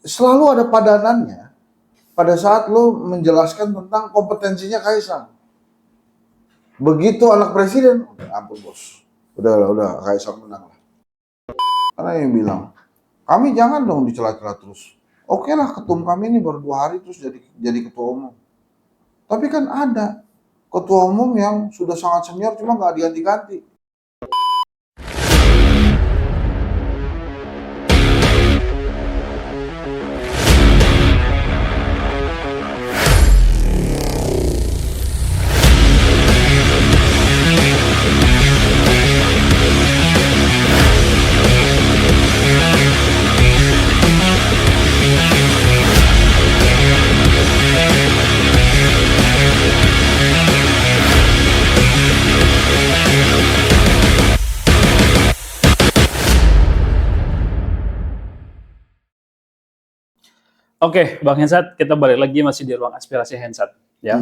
selalu ada padanannya pada saat lo menjelaskan tentang kompetensinya Kaisang. Begitu anak presiden, ampun bos, udah Kaisang menang lah. Karena yang bilang, kami jangan dong dicela-cela terus. Oke lah, ketum kami ini baru 2 hari terus jadi ketua umum. Tapi kan ada ketua umum yang sudah sangat senior cuma nggak diganti-ganti. Oke, Bang Hensat, kita balik lagi masih di ruang aspirasi Hensat, ya.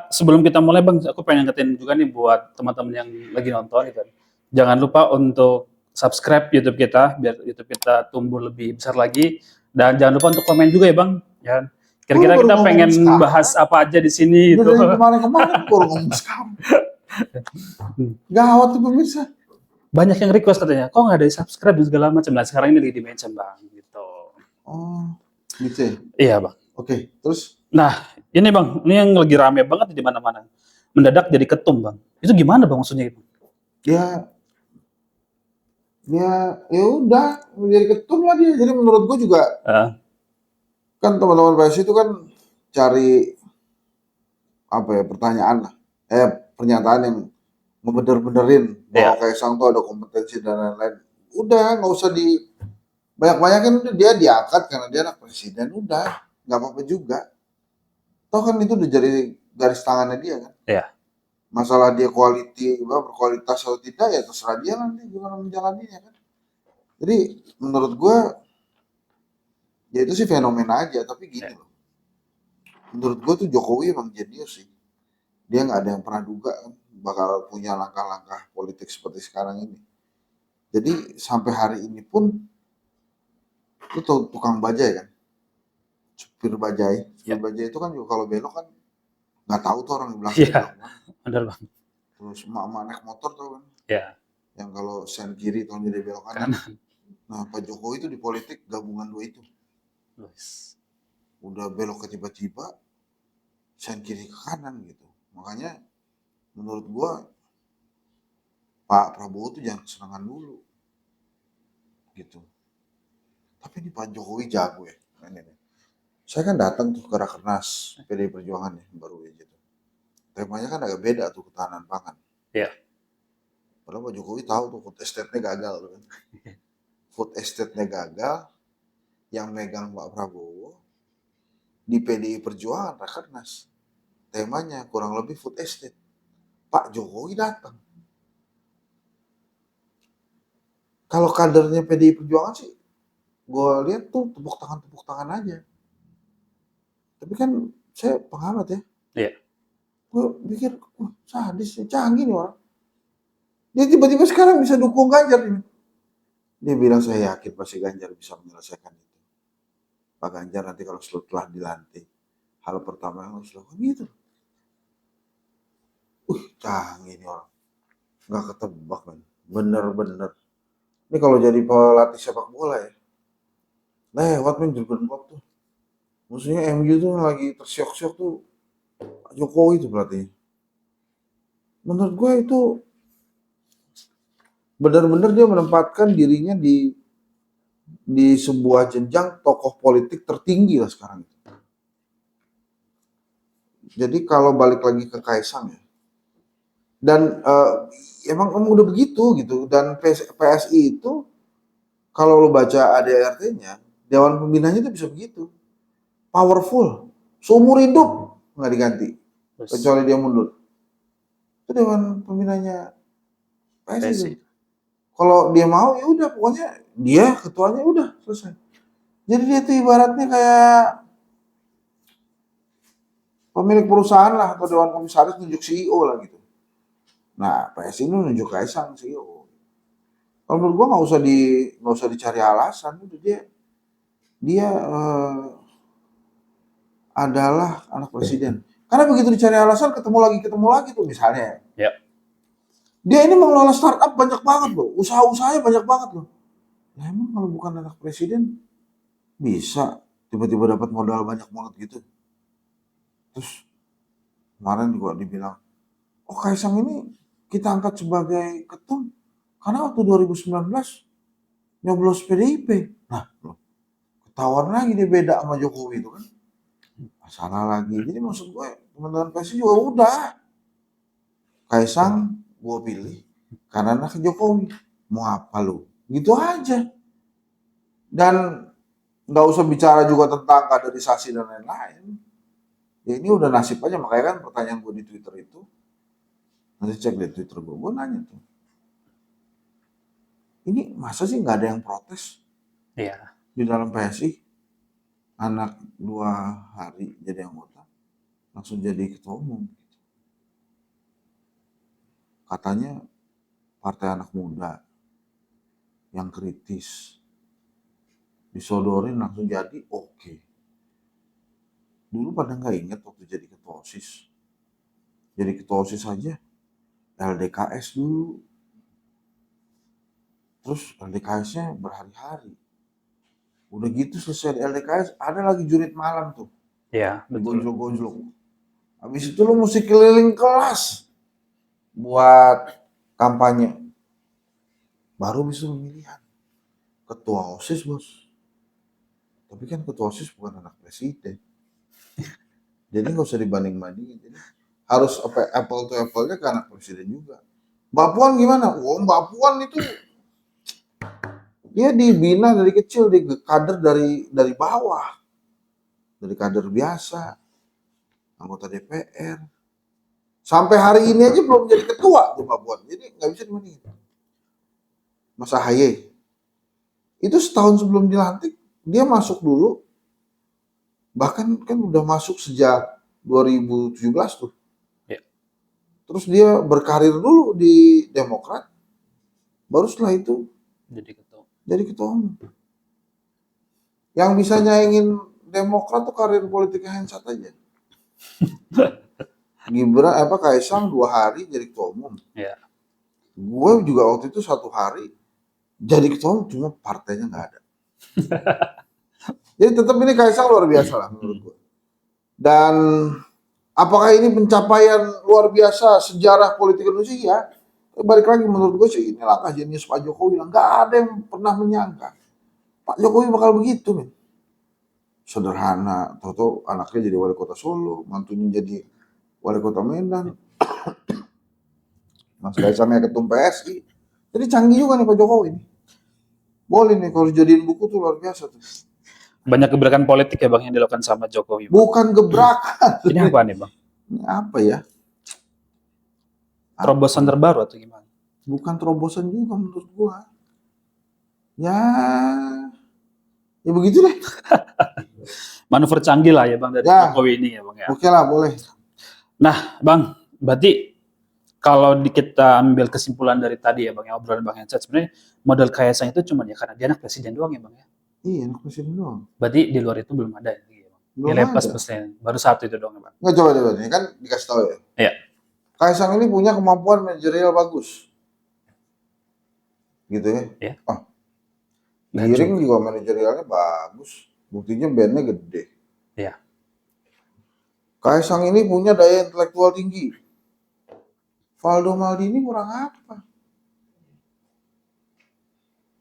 Sebelum kita mulai, Bang, aku pengen ngingetin juga nih buat teman-teman yang lagi nonton, gitu. Jangan lupa untuk subscribe YouTube kita, biar YouTube kita tumbuh lebih besar lagi. Dan jangan lupa untuk komen juga ya, Bang. Ya. Kira-kira kita pengen bahas apa aja di sini. Udah dari kemarin-kemarin baru ngomong sekarang. Gawat tuh pemirsa. Banyak yang request katanya, kok nggak ada subscribe dan segala macam. Nah, sekarang ini lagi di-mention, Bang. Gitu. Oh, gitu ya? Iya, Bang. Oke, terus? Nah, ini Bang, ini yang lagi rame banget di mana-mana. Mendadak jadi ketum, Bang. Itu gimana, Bang, maksudnya itu? Ya udah menjadi ketum lah dia. Jadi menurut gue juga kan teman-teman PSI itu kan cari apa ya, pertanyaan lah, pernyataan yang ngebener-benerin bahwa Kaisang tuh ada kompetensi dan lain-lain. Udah nggak usah di banyak-banyakin, udah dia diangkat karena dia anak presiden, udah nggak apa-apa juga. Toh kan itu udah jadi garis tangannya dia kan. Iya. Masalah dia berkualitas atau tidak ya terserah dia nanti gimana menjalaninya kan. Jadi menurut gue ya itu sih fenomena aja, tapi gini loh. Menurut gue tuh Jokowi emang jenius sih. Dia nggak ada yang pernah duga kan bakal punya langkah-langkah politik seperti sekarang ini. Jadi sampai hari ini pun itu tukang bajai kan, supir bajai itu kan juga kalau belok kan nggak tahu tuh orang di belakang belok mana. Benar Bang. Terus emak-emak naik motor tuh kan, yang kalau sen kiri tuh jadi belok kanan. Nah Pak Jokowi itu di politik gabungan dua itu. Udah belok ke tiba-tiba sen kiri ke kanan gitu. Makanya menurut gua Pak Prabowo tuh jangan kesenangan dulu gitu. Tapi ini Pak Jokowi jago ya. Saya kan datang tuh ke Rakernas PDI Perjuangan ya baru gitu. Temanya kan agak beda tuh, ketahanan pangan. Iya. Padahal Pak Jokowi tahu tuh food estate-nya gagal tuh kan. Food estate-nya gagal, yang megang Pak Prabowo di PDI Perjuangan Rakernas. Temanya kurang lebih food estate. Pak Jokowi datang. Kalau kadernya PDI Perjuangan sih, gue lihat tuh tepuk tangan aja. Tapi kan saya pengamat ya. Iya. Gue pikir, sadis ya, canggih nih orang. Dia tiba-tiba sekarang bisa dukung Ganjar ini. Dia bilang saya yakin pasti Ganjar bisa menyelesaikan itu. Pak Ganjar nanti kalau setelah dilantik, hal pertama yang harus dilakukan gitu. Canggih nih orang. Nggak ketebak kan. Bener-bener. Ini kalau jadi pelatih sepak bola ya, lewat men Jurgen Klopp tuh. Maksudnya MU tuh lagi tersiok-siok tuh Pak Jokowi tuh pelatihnya. Menurut gue itu benar-benar dia menempatkan dirinya di sebuah jenjang tokoh politik tertinggi lah sekarang. Jadi kalau balik lagi ke Kaisang ya, dan emang udah begitu gitu. Dan PSI itu kalau lo baca ADRT-nya, Dewan Pembinanya itu bisa begitu, powerful, seumur hidup nggak diganti, kecuali dia mundur. Itu Dewan Pembinanya PSI. Kalau dia mau ya udah, pokoknya dia ketuanya udah selesai. Jadi dia tuh ibaratnya kayak pemilik perusahaan lah, atau dewan komisaris nunjuk CEO lah gitu. Nah PSI ini nunjuk Kaisang CEO. Kalau menurut gua nggak usah dicari alasan, udah dia dia adalah anak presiden. Karena begitu dicari alasan ketemu lagi tuh misalnya. Ya. Dia ini mengelola startup banyak banget loh, usaha-usahanya banyak banget loh. Nah, emang kalau bukan anak presiden bisa tiba-tiba dapat modal banyak banget gitu. Terus kemarin juga dibilang, oh Kaisang ini kita angkat sebagai ketum karena waktu 2019 nyoblos PDIP. Nah, loh, ketahuan lagi dia beda sama Jokowi itu kan. Masalah lagi. Jadi maksud gue teman-teman PSI juga udah. Kaisang gue pilih karena anak Jokowi. Mau apa lu? Gitu aja. Dan nggak usah bicara juga tentang kaderisasi dan lain-lain. Ya ini udah nasib aja. Makanya kan pertanyaan gue di Twitter itu, nanti cek di Twitter gue nanya tuh. Ini masa sih nggak ada yang protes Iya. di dalam PSI? Anak 2 hari jadi anggota, langsung jadi ketua umum. Katanya partai anak muda yang kritis disodorin langsung jadi oke. Dulu pada nggak inget waktu jadi ketua OSIS. Jadi ketua OSIS aja LDKS dulu. Terus LDKS-nya berhari-hari. Udah gitu selesai LDKS ada lagi jurit malam tuh. Iya, betul. Gonjlok-gonjlok. Habis itu lu mesti keliling kelas buat kampanye. Baru bisa pemilihan. Ketua OSIS bos. Tapi kan ketua OSIS bukan anak presiden. Jadi nggak usah dibanding-bandingin. Jadi harus apple to apple-nya ke anak presiden juga. Mbak Puan gimana? Oh, Mbak Puan itu dia dibina dari kecil, di kader dari bawah, dari kader biasa, anggota DPR. Sampai hari ini aja belum jadi ketua tuh Mbak Puan. Jadi nggak bisa dibandingin. Mas AHY itu setahun sebelum dilantik dia masuk dulu, bahkan kan udah masuk sejak 2017 tuh. Ya. Terus dia berkarir dulu di Demokrat, baru setelah itu jadi ketua umum. Yang bisa nyaingin Demokrat tuh karir politiknya Hensat aja. Gibran Kaisang 2 hari jadi ketua umum. Ya. Gue juga waktu itu 1 hari jadi ketua umum, cuma partainya nggak ada. Jadi tetap ini Kaisang luar biasa lah menurut gue. Dan apakah ini pencapaian luar biasa sejarah politik Indonesia? Ya, balik lagi menurut gue sih ini langkah jenius Pak Jokowi lah. Nggak ada yang pernah menyangka Pak Jokowi bakal begitu nih. Sederhana, tahu-tahu anaknya jadi wali kota Solo, mantunya jadi wali kota Medan, Mas Kaisangnya ketum PSI. Jadi canggih juga nih Pak Jokowi nih. Boleh nih kalau jadiin buku tuh luar biasa tuh. Banyak gebrakan politik ya Bang yang dilakukan sama Jokowi. Bang. Bukan gebrakan. Ini apa nih Bang? Ini apa ya? Terobosan terbaru atau gimana? Bukan terobosan juga menurut gua. Ya begitu deh. Manuver canggih lah ya Bang dari Ya. Jokowi ini ya Bang ya. Oke lah, boleh. Nah Bang, berarti kalau kita ambil kesimpulan dari tadi ya Bang ya, obrolan Bang Hensat, sebenarnya modal Kaisang itu cuma ya karena dia anak presiden doang ya Bang ya. Iya, anak presiden doang. Berarti di luar itu belum ada ya Bang. Belum Nilai plus ada. presiden, baru satu itu doang ya Bang. Nggak, coba ini kan dikasih tahu ya. Iya. Kaisang ini punya kemampuan manajerial bagus. Gitu ya. Iya. Giring juga manajerialnya bagus. Buktinya bandnya gede. Iya. Kaisang ini punya daya intelektual tinggi. Valdo Maldini kurang apa?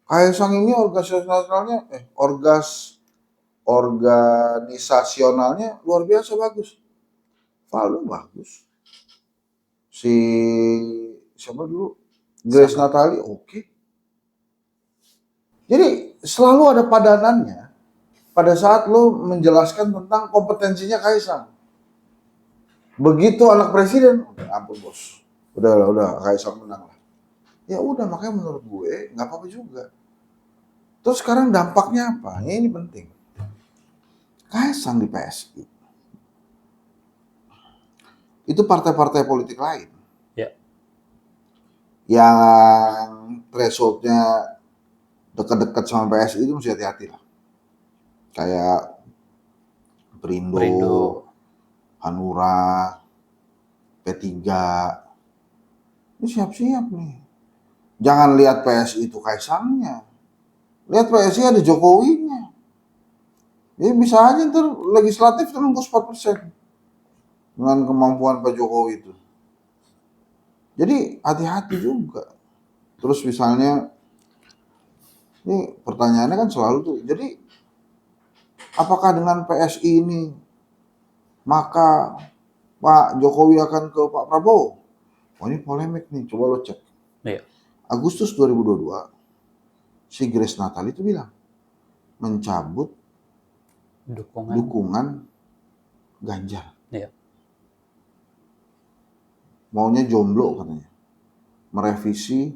Kaisang ini organisasionalnya luar biasa bagus. Valdo bagus. Si siapa dulu? Grace Natali oke. Jadi selalu ada padanannya pada saat lo menjelaskan tentang kompetensinya Kaisang. Begitu anak presiden, ampun bos, udah Kaisang menang lah. Ya udah, makanya menurut gue nggak apa-apa juga. Terus sekarang dampaknya apa? Ya, ini penting. Kaisang di PSI itu partai-partai politik lain yang thresholdnya dekat-dekat sama PSI itu mesti hati-hati lah. kayak Perindo, Perindo. Hanura, P3. Ini siap-siap nih. Jangan lihat PSI itu Kaisangnya. Lihat PSI ada Jokowinya. Jadi bisa aja ntar legislatif tembus 4% dengan kemampuan Pak Jokowi itu. Jadi hati-hati juga. Terus misalnya, ini pertanyaannya kan selalu tuh, jadi apakah dengan PSI ini maka Pak Jokowi akan ke Pak Prabowo? Oh ini polemik nih, coba lo cek. Iya. Agustus 2022, si Grace Natali itu bilang mencabut dukungan Ganjar. Iya. Maunya jomblo katanya. Merevisi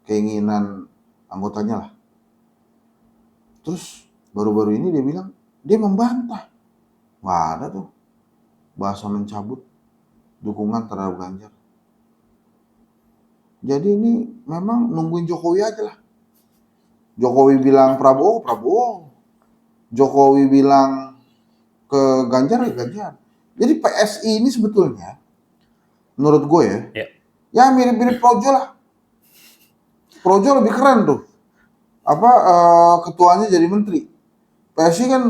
keinginan anggotanya lah. Terus baru-baru ini dia bilang, dia membantah. Nggak ada tuh bahasa mencabut dukungan terhadap Ganjar. Jadi ini memang nungguin Jokowi aja lah. Jokowi bilang Prabowo, Prabowo. Jokowi bilang ke Ganjar, ya Ganjar. Jadi PSI ini sebetulnya, menurut gue ya, ya mirip-mirip Projo lah. Projo lebih keren tuh. Ketuanya jadi menteri. PSI kan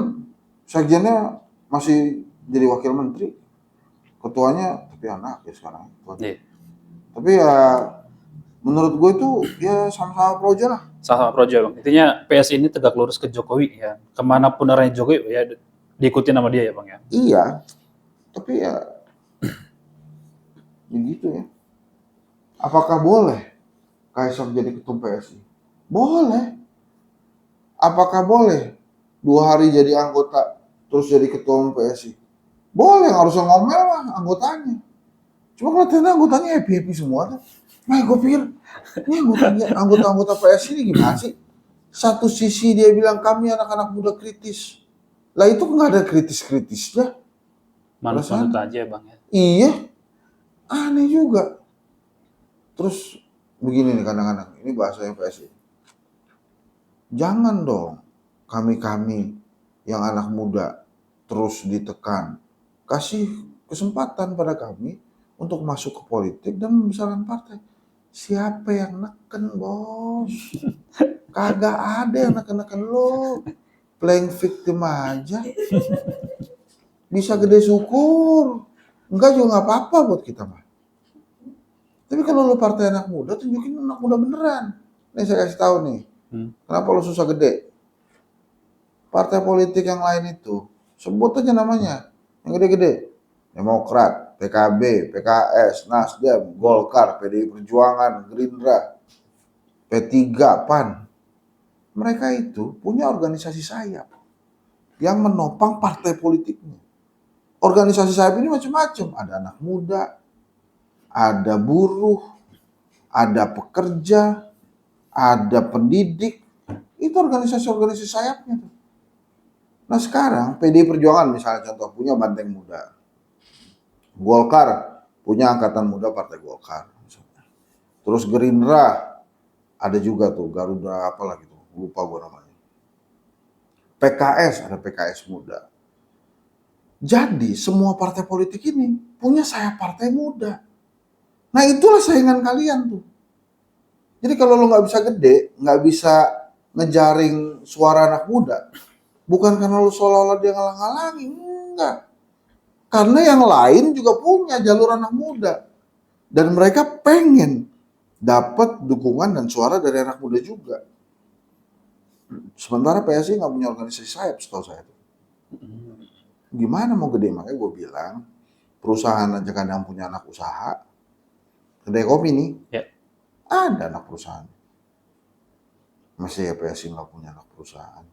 sekjennya masih jadi wakil menteri. Ketuanya tapi anak ya sekarang. Iya. Tapi ya menurut gue itu ya sama-sama Projo lah. Sama Projo bang. Intinya PSI ini tegak lurus ke Jokowi ya. Kemanapun arahnya Jokowi ya diikuti nama dia ya bang ya. Iya. Tapi ya begitu ya. Apakah boleh Kaisang jadi ketum PSI? Boleh. Apakah boleh 2 hari jadi anggota terus jadi ketua PSI? Boleh, harusnya ngomel lah anggotanya. Cuma kalau ternyata anggotanya happy-happy semua tuh. Nah gue pikir, ini anggota-anggota PSI ini gimana sih? Satu sisi dia bilang kami anak-anak muda kritis. Lah itu nggak ada kritis-kritisnya. Manut-manut aja bang ya. Iya, aneh juga. Terus begini nih kadang-kadang, ini bahasanya PSI. Jangan dong kami-kami yang anak muda terus ditekan. Kasih kesempatan pada kami untuk masuk ke politik dan membesarkan partai. Siapa yang neken, bos? Kagak ada yang neken-neken lo. Playing victim aja. Bisa gede syukur. Enggak juga nggak apa-apa buat kita mah. Tapi kalau lo partai anak muda, tunjukin anak muda beneran. Nih saya kasih tahu nih. Kenapa lo susah gede? Partai politik yang lain itu, sebut aja namanya, yang gede-gede. Demokrat, PKB, PKS, Nasdem, Golkar, PDI Perjuangan, Gerindra, P3, PAN. Mereka itu punya organisasi sayap yang menopang partai politiknya. Organisasi sayap ini macam-macam. Ada anak muda, ada buruh, ada pekerja, ada pendidik. Itu organisasi-organisasi sayapnya tuh. Nah sekarang PDI Perjuangan misalnya contoh punya Banteng Muda. Golkar punya Angkatan Muda Partai Golkar. Terus Gerindra ada juga tuh Garuda apalah gitu. Lupa gue namanya. PKS ada PKS Muda. Jadi semua partai politik ini punya sayap partai muda. Nah itulah saingan kalian tuh. Jadi kalau lo nggak bisa gede, nggak bisa ngejaring suara anak muda, bukan karena lo seolah-olah dia ngalang-ngalangi, enggak. Karena yang lain juga punya jalur anak muda. Dan mereka pengen dapat dukungan dan suara dari anak muda juga. Sementara PSI nggak punya organisasi sayap setahu saya. Gimana mau gede? Makanya gue bilang, perusahaan aja kadang punya anak usaha. Kedai kopi nih, ada anak perusahaan. Masih ya PSI nggak punya anak perusahaan.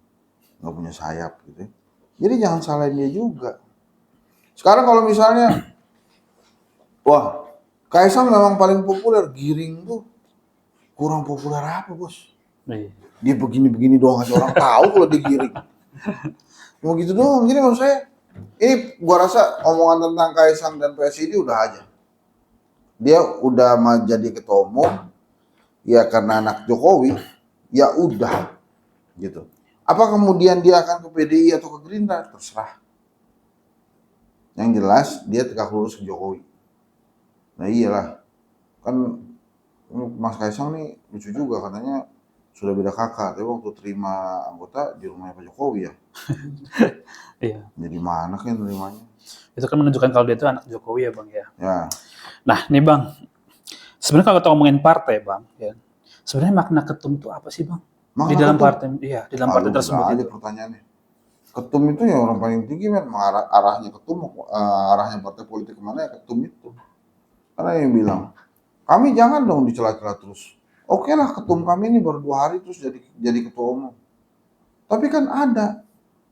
Nggak punya sayap gitu. Jadi jangan salahin dia juga. Sekarang kalau misalnya, wah, Kaisang memang paling populer, Giring tuh kurang populer apa bos? Dia begini-begini doang aja orang tahu kalau dia Giring. Mau gitu doang. Jadi maksud saya, ini gua rasa omongan tentang Kaisang dan PSI ini udah aja. Dia udah jadi ketua umum, ya karena anak Jokowi, ya udah gitu. Apa kemudian dia akan ke PDI atau ke Gerindra? Terserah. Yang jelas dia tegak lurus ke Jokowi. Nah iyalah, kan Mas Kaisang nih lucu juga, katanya sudah beda kakak, tapi waktu terima anggota di rumahnya Pak Jokowi ya. Iya. Jadi mana kan nerimanya? Itu kan menunjukkan kalau dia itu anak Jokowi ya Bang ya. Ya, Nah nih Bang, sebenarnya kalau kita ngomongin partai Bang, ya, sebenarnya makna ketum itu apa sih Bang? Di makna dalam ketum. partai, iya, di dalam partai Aduh, tersebut udah aja itu. pertanyaannya. Ketum itu ya orang paling tinggi kan, arahnya ketum, arahnya partai politik kemana ya ketum itu. Karena yang bilang, kami jangan dong dicela-cela terus. Oke lah, ketum kami ini baru 2 hari terus jadi ketua umum. Tapi kan ada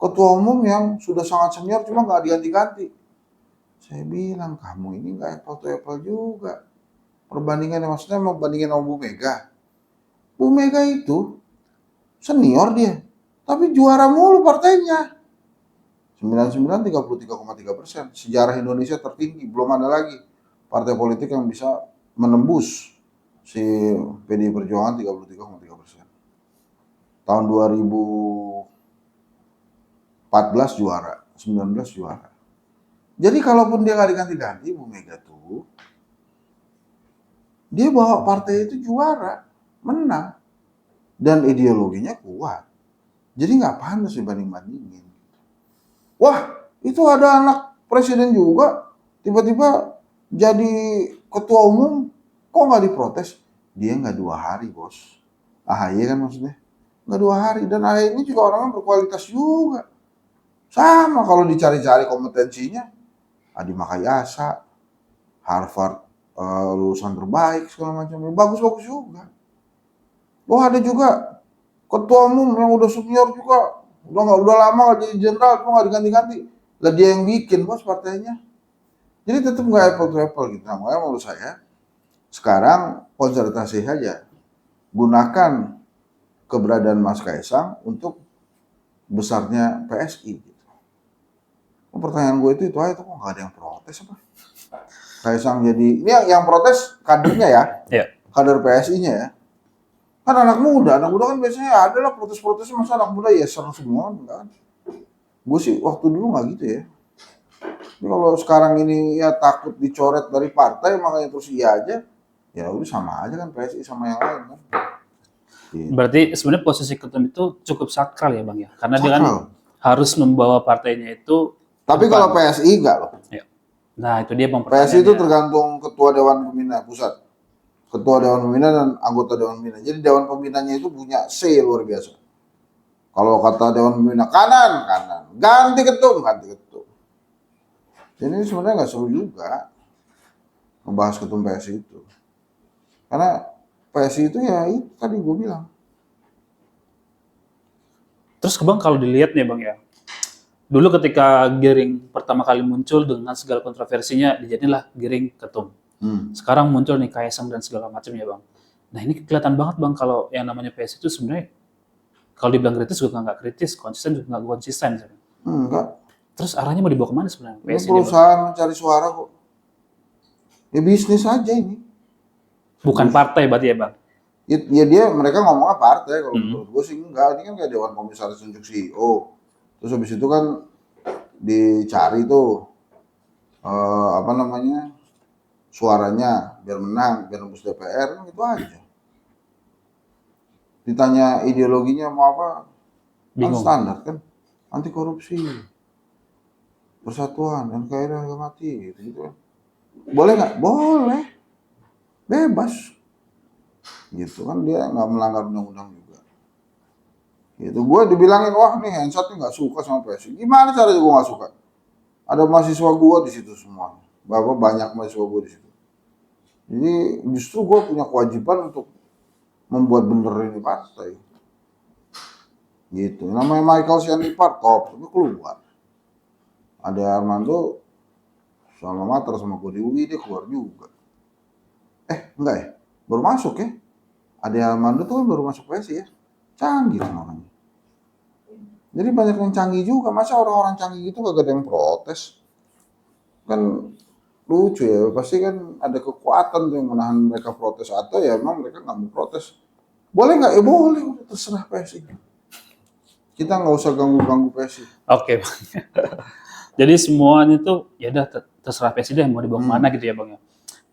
ketua umum yang sudah sangat senior cuma nggak diganti-ganti. Saya bilang, kamu ini nggak apple to apple juga. Perbandingannya maksudnya mau bandingin sama Bu Mega. Bu Mega itu senior dia, tapi juara mulu partainya. 99 33,3%. Sejarah Indonesia tertinggi, belum ada lagi partai politik yang bisa menembus si PDI Perjuangan 33,3%. Tahun 2014 juara, 19 juara. Jadi kalaupun dia nggak diganti-ganti, Bu Mega tuh, dia bawa partai itu juara, menang, dan ideologinya kuat. Jadi nggak pantas dibanding-bandingin. Wah, itu ada anak presiden juga, tiba-tiba jadi ketua umum, kok nggak diprotes? Dia nggak 2 hari, bos. AHY kan maksudnya. Nggak 2 hari, dan AHY ini juga orangnya berkualitas juga. Sama kalau dicari-cari kompetensinya, Adi Makayasa, Harvard, lulusan terbaik segala macam, bagus-bagus juga. Oh ada juga ketua umum yang udah senior juga, udah lama gak jadi jenderal, cuma gak diganti-ganti. Lah dia yang bikin bos partainya. Jadi tetap nggak apple to apple gitu. Nah, makanya menurut saya sekarang konsentrasi saja, gunakan keberadaan Mas Kaisang untuk besarnya PSI. Gitu. Pertanyaan gue itu aja, kok nggak ada yang protes apa? Kaisang jadi, ini yang protes kadernya ya, kader PSI-nya ya. Kan anak muda kan biasanya ada lah protes-protes, masa anak muda ya serang semua, enggak. Gue sih waktu dulu nggak gitu ya. Tapi kalau sekarang ini ya takut dicoret dari partai, makanya terus iya aja, ya udah sama aja kan PSI sama yang lain kan. Gitu. Berarti sebenarnya posisi ketum itu cukup sakral ya Bang ya, karena dia kan Sakral. harus membawa partainya itu. Tapi kalau PSI enggak loh. Ya. Nah itu dia Bang PSI itu pertanyaannya. tergantung ketua Dewan Pembina pusat, ketua Dewan Pembina dan anggota Dewan Pembina. Jadi Dewan Pembinanya itu punya C luar biasa. Kalau kata Dewan Pembina kanan, ganti ketum. Jadi sebenarnya nggak seru juga membahas ketum PSI itu. Karena PSI itu ya itu tadi gue bilang. Terus Bang kalau dilihat nih Bang ya, dulu ketika Giring pertama kali muncul dengan segala kontroversinya, dijadilah Giring ketum. Sekarang muncul nih Kaisang dan segala macamnya Bang. Nah ini kelihatan banget Bang kalau yang namanya PSI itu sebenarnya kalau dibilang kritis juga nggak kritis, konsisten juga nggak konsisten. Enggak. Terus arahnya mau dibawa kemana sebenarnya? Ini perusahaan mencari suara kok. Ya bisnis aja ini. Bukan partai berarti ya Bang? Ya mereka ngomongnya partai, kalau menurut gue sih enggak. Ini kan kayak Dewan Komisaris Unjuk CEO. Terus habis itu kan dicari tuh apa namanya suaranya biar menang, biar nembus DPR, kan gitu aja. Ditanya ideologinya mau apa, kan standar kan, anti korupsi, persatuan, NKRI harga mati, gitu kan. Boleh nggak? Boleh, bebas. Gitu kan, dia nggak melanggar undang-undang juga. Gitu, gue dibilangin, wah nih Hensat nggak suka sama PSI. Gimana caranya gue nggak suka? Ada mahasiswa gue di situ semua, banyak mahasiswa gue di situ. Jadi justru gue punya kewajiban untuk membuat bener ini partai. Gitu, namanya Michael Sianipar top, tapi keluar. Ada Armando sama Mater sama gue di UI, dia keluar juga. Enggak ya, baru masuk ya. Ada Armando tuh baru masuk PSI ya, canggih semuanya. Jadi banyak yang canggih juga, masa orang-orang canggih gitu gak ada yang protes? Kan lucu ya, pasti kan ada kekuatan tuh yang menahan mereka protes, atau ya emang mereka nggak mau protes. Boleh nggak? Boleh, udah terserah PSI. Kita nggak usah ganggu-ganggu PSI. Oke, Bang. Jadi semuanya tuh ya udah terserah presiden mau dibawa kemana gitu ya Bang ya.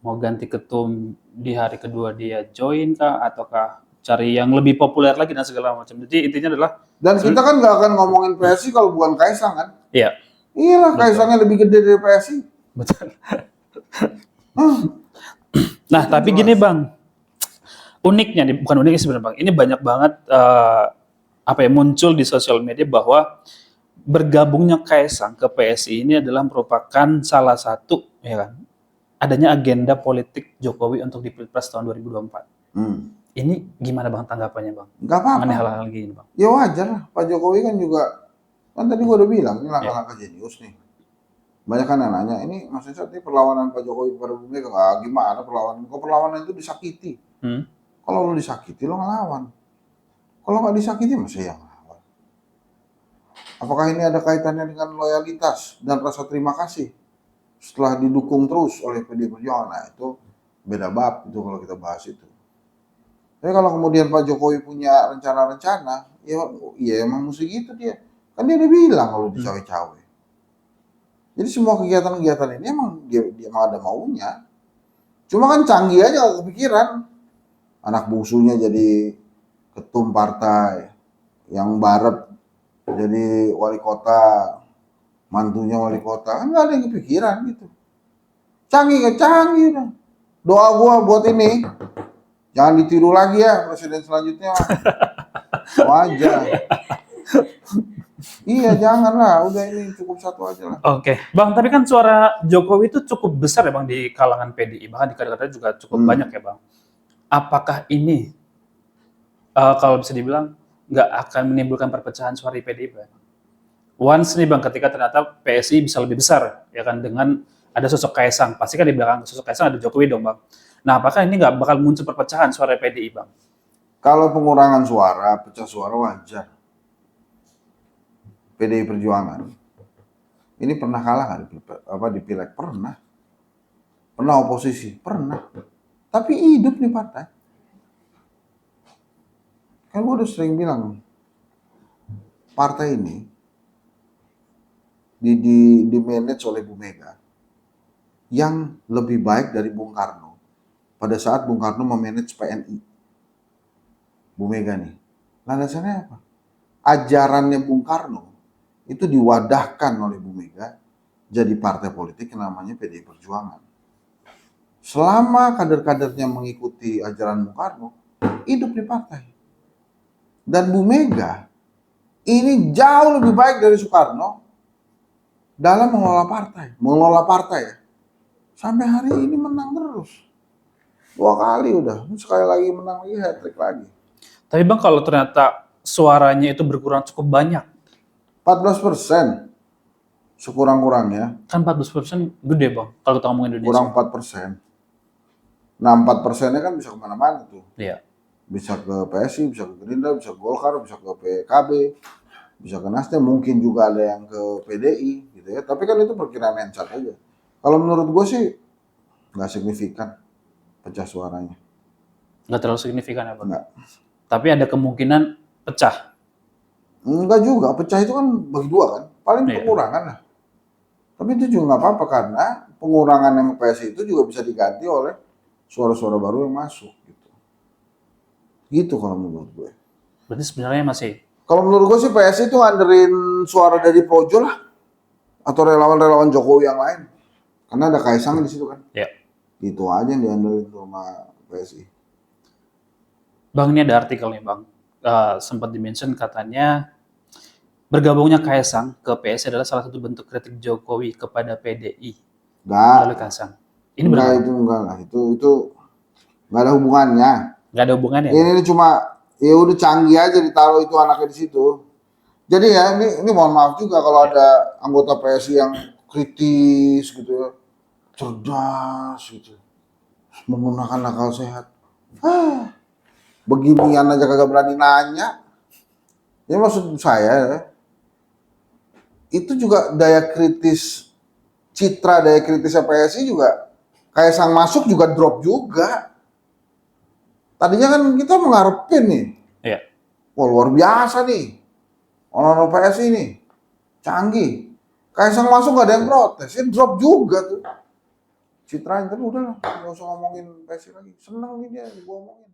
Mau ganti ketum di hari kedua dia join kah ataukah cari yang lebih populer lagi dan segala macam. Jadi intinya adalah Dan kita kan nggak akan ngomongin PSI kalau bukan Kaisang kan? iya, Iyalah, betul. Kaisangnya lebih gede dari PSI. Betul. Hmm, Nah, itu tapi jelas. gini Bang, uniknya nih, bukan uniknya sebenarnya Bang. Ini banyak banget apa ya muncul di sosial media bahwa bergabungnya Kaisang ke PSI ini adalah merupakan salah satu ya kan adanya agenda politik Jokowi untuk di Pilpres tahun 2024. Ini gimana Bang tanggapannya Bang? Nggak apa-apa. Mengenai hal-hal gini Bang. Ya wajar lah. Pak Jokowi kan juga, kan tadi gua udah bilang, ini Ya. langkah-langkah jenius nih. Banyak kan yang nanya, ini Mas Icat ini perlawanan Pak Jokowi kepada Bu Mega. Ah, gimana perlawanan? Kok perlawanan itu disakiti? Kalau lo disakiti, lo ngelawan. Kalau nggak disakiti, masa yang ngelawan? Apakah ini ada kaitannya dengan loyalitas dan rasa terima kasih? Setelah didukung terus oleh PDI Perjuangan, nah itu beda bab itu kalau kita bahas itu. Tapi kalau kemudian Pak Jokowi punya rencana-rencana, ya emang mesti gitu dia. Kan dia udah bilang kalau di cawe-cawe. Jadi semua kegiatan-kegiatan ini emang dia emang ada maunya. Cuma kan canggih aja gak kepikiran. Anak bungsunya jadi ketum partai, yang barat jadi wali kota, mantunya wali kota, kan nggak ada yang kepikiran gitu. Canggih kan canggih dong. Doa gua buat ini, jangan ditiru lagi ya presiden selanjutnya. Wajar. Iya janganlah, udah ini cukup satu aja lah. Oke, Bang, tapi kan suara Jokowi itu cukup besar ya Bang di kalangan PDI, bahkan di kader-kader juga cukup banyak ya Bang. Apakah ini kalau bisa dibilang nggak akan menimbulkan perpecahan suara di PDI Bang? Once nih Bang, ketika ternyata PSI bisa lebih besar ya kan dengan ada sosok Kaisang, pasti kan di belakang sosok Kaisang ada Jokowi dong Bang. Nah, apakah ini nggak bakal muncul perpecahan suara PDI Bang? Kalau pengurangan suara, pecah suara wajar. PDI Perjuangan ini pernah kalah nggak di pileg? Pernah. Pernah oposisi? Pernah. Tapi hidup nih partai. Kan gue udah sering bilang, partai ini di manage oleh Bu Mega yang lebih baik dari Bung Karno pada saat Bung Karno memanage PNI. Bu Mega nih. Landasannya apa? Ajarannya Bung Karno itu diwadahkan oleh Bu Mega jadi partai politik yang namanya PDI Perjuangan. Selama kader-kadernya mengikuti ajaran Bung Karno, hidup di partai. Dan Bu Mega ini jauh lebih baik dari Soekarno dalam mengelola partai ya. Sampai hari ini menang terus. 2 kali udah, sekali lagi menang lagi, hat-trick lagi. Tapi Bang, kalau ternyata suaranya itu berkurang cukup banyak, 14%. Sekurang-kurangnya. kan 14% gede Bang, kalau kita ngomongin Indonesia. Kurang 4%. Nah 4%-nya kan bisa kemana-mana tuh. Iya. Bisa ke PSI, bisa ke Gerindra, bisa ke Golkar, bisa ke PKB, bisa ke Nasdem, mungkin juga ada yang ke PDI gitu ya. Tapi kan itu perkiraan Ensat aja. Kalau menurut gue sih nggak signifikan pecah suaranya. Nggak terlalu signifikan ya Bang? Nggak. Tapi ada kemungkinan pecah. Enggak juga, pecah itu kan bagi 2 kan. Paling pengurangan lah. Tapi itu juga nggak apa-apa karena pengurangan yang ke PSI itu juga bisa diganti oleh suara-suara baru yang masuk gitu. Gitu kalau menurut gue. Berarti sebenarnya masih. Kalau menurut gue sih PSI itu nganderin suara dari Projo lah. Atau relawan-relawan Jokowi yang lain. Karena ada Kaisang di situ kan. Ya. Itu aja yang diandelin sama PSI. Bang, ini ada artikel nih Bang. Sempat dimention katanya bergabungnya Kaisang ke PSI adalah salah satu bentuk kritik Jokowi kepada PDI. Melalui Kaisang. Ini enggak, itu enggak lah. Itu enggak ada hubungannya. Enggak ada hubungannya. Ini cuma ya udah canggih aja ditaruh itu anaknya di situ. Jadi ya ini mohon maaf juga kalau ada anggota PSI yang kritis gitu ya, cerdas gitu, menggunakan akal sehat. Beginian aja kagak berani nanya. Ya maksud saya itu juga daya kritisnya PSI juga Kaisang masuk juga drop juga. Tadinya kan kita mengharapin nih. Iya. Wah luar biasa nih. Orang-orang PSI nih canggih. Kaisang masuk gak ada yang protes, ya drop juga tuh. Citrain, tapi udah lah, nggak usah ngomongin PSI lagi. Seneng nih dia, gue ngomongin.